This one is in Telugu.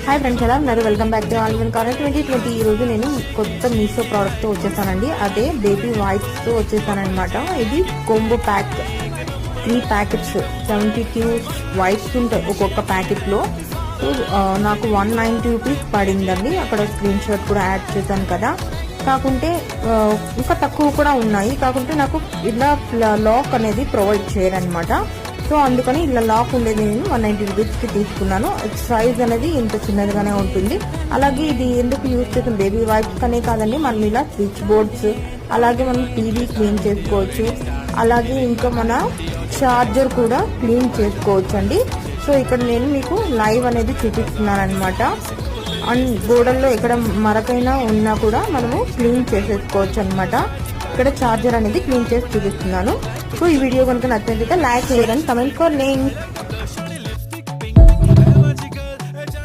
హాయ్ ఫ్రెండ్స్, ఎలా ఉన్నారు? Welcome back to all in corner 2020. ఈ రోజు నేను కొత్త మీషో ప్రోడక్ట్ తో వచ్చేసానండి. అదే బేబీ వైప్స్ తో వచ్చేసానమాట. ఇది కోంబో ప్యాక్, 3 ప్యాకెట్స్ 72 వైప్స్ ఉంటాయి ఒక్కొక్క ప్యాకెట్ లో. నాకు 190 రూపీస్ పడిందండి. అక్కడ స్క్రీన్ షాట్ కూడా యాడ్ చేశాను కదా. కాకుంటే ఇంకా తక్కువ కూడా ఉన్నాయి. కాకుంటే నాకు ఇలా లాక్ అనేది ప్రొవైడ్ చేయరనమాట. సో అందుకని ఇలా లాక్ ఉండేది నేను 190 రూపీస్కి తీసుకున్నాను. సైజ్ అనేది ఇంత చిన్నదిగానే ఉంటుంది. అలాగే ఇది ఎందుకు యూజ్ చేసిన బేబీ వైప్స్ అనే కాదండి, మనం ఇలా స్విచ్ బోర్డ్స్, అలాగే మనం టీవీ క్లీన్ చేసుకోవచ్చు. అలాగే ఇంకా మన చార్జర్ కూడా క్లీన్ చేసుకోవచ్చు అండి. సో ఇక్కడ నేను మీకు లైవ్ అనేది చూపిస్తున్నాను అనమాట. అండ్ గోడల్లో ఎక్కడ మరకైనా ఉన్నా కూడా మనము క్లీన్ చేసేసుకోవచ్చు అనమాట. ఇక్కడ చార్జర్ అనేది క్లీన్ చేసి చూపిస్తున్నాను. సో ఈ వీడియో కనుక నచ్చినట్లయితే లైక్ చేయండి, కమెంట్ ఫర్ లింక్.